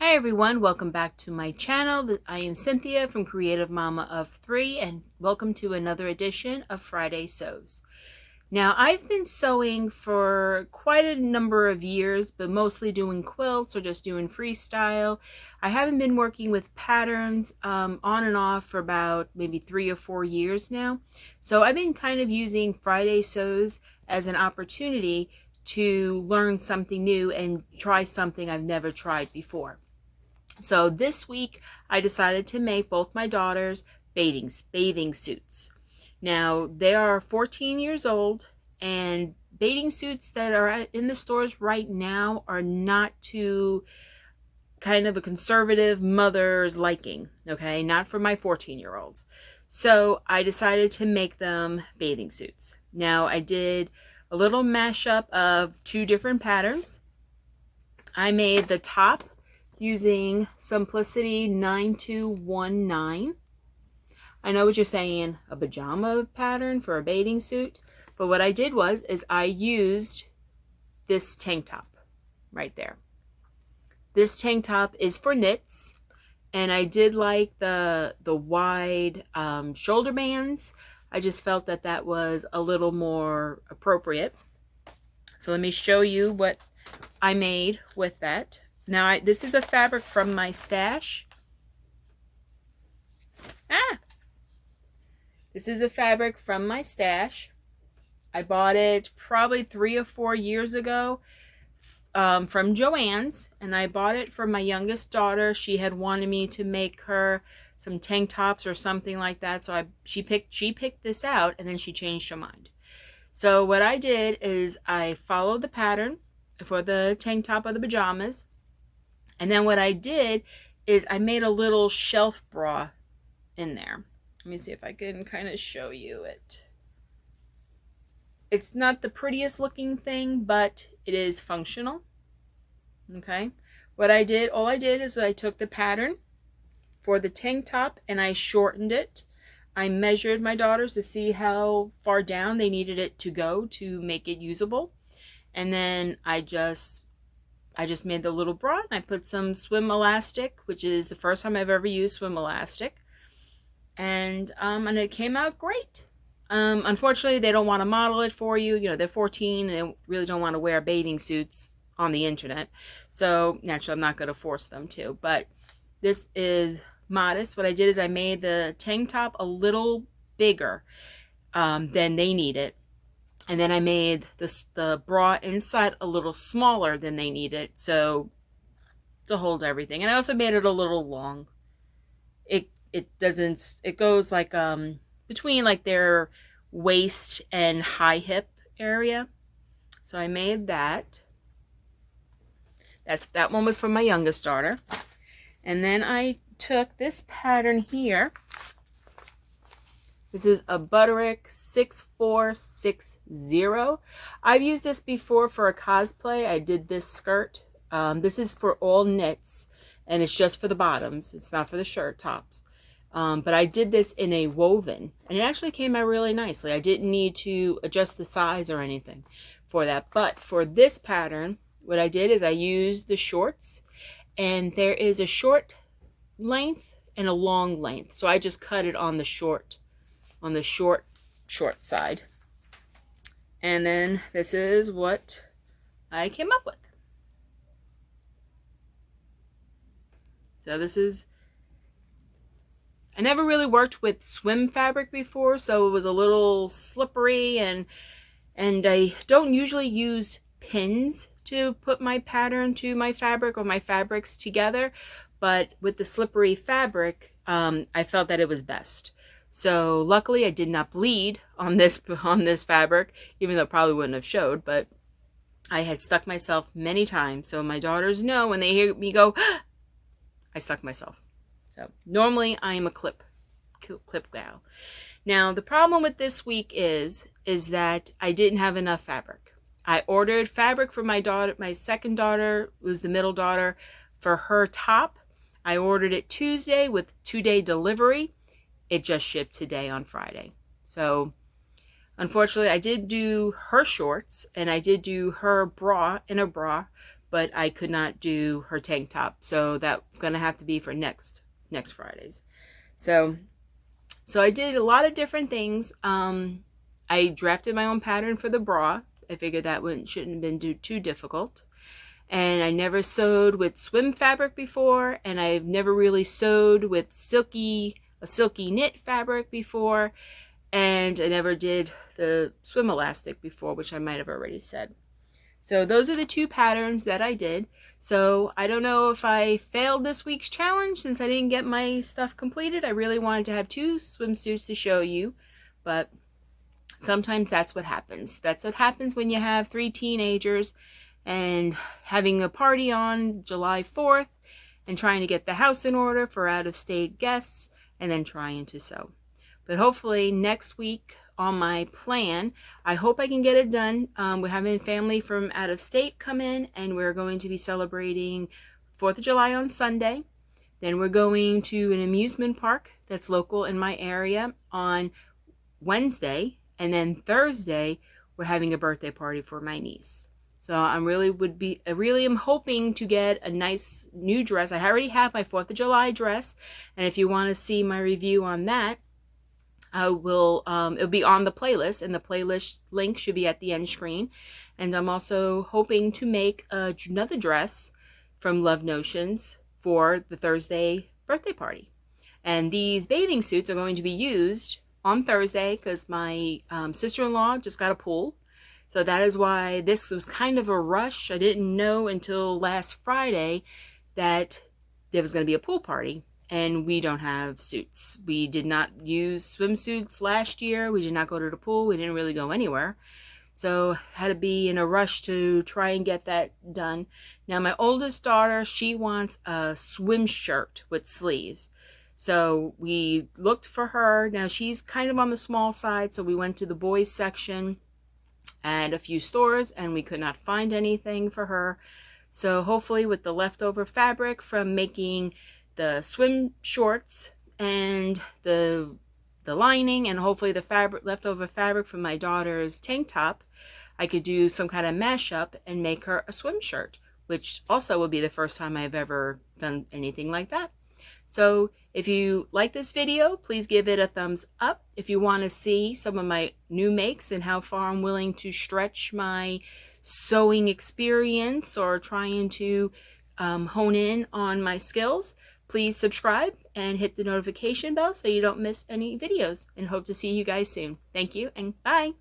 Hi everyone, welcome back to my channel. I am Cynthia from Creative Mama of 3 and welcome to another edition of Friday Sews. Now I've been sewing for quite a number of years, but mostly doing quilts or just doing freestyle. I haven't been working with patterns on and off for about maybe 3 or 4 years now. So I've been kind of using Friday Sews as an opportunity to learn something new and try something I've never tried before. So this week I decided to make both my daughters bathing suits. Now they are 14 years old, and bathing suits that are in the stores right now are not too kind of a conservative mother's liking, okay? Not for my 14-year-olds. So I decided to make them bathing suits. Now I did a little mashup of two different patterns. I made the top using Simplicity 9219. I know what you're saying, a pajama pattern for a bathing suit, but what I did is I used this tank top right there. This tank top is for knits, and I did like the wide shoulder bands. I just felt that that was a little more appropriate. So let me show you what I made with that. Now, this is a fabric from my stash. This is a fabric from my stash. I bought it probably 3 or 4 years ago from Joann's, and I bought it for my youngest daughter. She had wanted me to make her some tank tops or something like that, so she picked this out, and then she changed her mind. So what I did is I followed the pattern for the tank top of the pajamas. And then what I did is I made a little shelf bra in there. Let me see if I can kind of show you it. It's not the prettiest looking thing, but it is functional. Okay. All I did is I took the pattern for the tank top and I shortened it. I measured my daughters to see how far down they needed it to go to make it usable. And then I just made the little bra, and I put some swim elastic, which is the first time I've ever used swim elastic. And it came out great. Unfortunately, they don't want to model it for you. You know, they're 14 and they really don't want to wear bathing suits on the internet. So naturally, I'm not going to force them to. But this is modest. What I did is I made the tank top a little bigger than they need it. And then I made the bra inside a little smaller than they needed, so to hold everything. And I also made it a little long. It goes like between like their waist and high hip area. So I made that. That one was for my youngest daughter. And then I took this pattern here. This is a Butterick 6460. I've used this before for a cosplay. I did this skirt. This is for all knits, and it's just for the bottoms. It's not for the shirt tops. But I did this in a woven, and it actually came out really nicely. I didn't need to adjust the size or anything for that. But for this pattern, what I did is I used the shorts, and there is a short length and a long length. So I just cut it on the short side. And then this is what I came up with. So I never really worked with swim fabric before, so it was a little slippery, and I don't usually use pins to put my pattern to my fabric or my fabrics together, but with the slippery fabric, I felt that it was best. So luckily I did not bleed on this fabric, even though it probably wouldn't have showed, but I had stuck myself many times. So my daughters know when they hear me go, I stuck myself. So normally I am a clip gal. Now the problem with this week is that I didn't have enough fabric. I ordered fabric for my daughter, my second daughter, who's the middle daughter, for her top. I ordered it Tuesday with 2-day delivery. It just shipped today on Friday. So unfortunately I did do her shorts and I did do her bra, but I could not do her tank top. So that's going to have to be for next Fridays. So I did a lot of different things. I drafted my own pattern for the bra. I figured that shouldn't have been too difficult. And I never sewed with swim fabric before, and I've never really sewed with a silky knit fabric before, and I never did the swim elastic before, which I might have already said. So those are the two patterns that I did. So I don't know if I failed this week's challenge since I didn't get my stuff completed. I really wanted to have 2 swimsuits to show you, but sometimes that's what happens. That's what happens when you have 3 teenagers and having a party on July 4th and trying to get the house in order for out-of-state guests and then trying to sew. But hopefully next week on my plan, I hope I can get it done. We're having family from out of state come in, and we're going to be celebrating 4th of July on Sunday. Then we're going to an amusement park that's local in my area on Wednesday, and then Thursday we're having a birthday party for my niece. So I really am hoping to get a nice new dress. I already have my 4th of July dress, and if you want to see my review on that, I will, it'll be on the playlist, and the playlist link should be at the end screen. And I'm also hoping to make another dress from Love Notions for the Thursday birthday party. And these bathing suits are going to be used on Thursday because my sister-in-law just got a pool. So that is why this was kind of a rush. I didn't know until last Friday that there was going to be a pool party. And we don't have suits. We did not use swimsuits last year. We did not go to the pool. We didn't really go anywhere. So had to be in a rush to try and get that done. Now my oldest daughter, she wants a swim shirt with sleeves. So we looked for her. Now she's kind of on the small side, so we went to the boys section and a few stores, and we could not find anything for her. So hopefully with the leftover fabric from making the swim shorts and the lining, and hopefully the leftover fabric from my daughter's tank top, I could do some kind of mashup and make her a swim shirt, which also will be the first time I've ever done anything like that. So if you like this video, please give it a thumbs up. If you want to see some of my new makes and how far I'm willing to stretch my sewing experience or trying to hone in on my skills, please subscribe and hit the notification bell so you don't miss any videos, and hope to see you guys soon. Thank you and bye.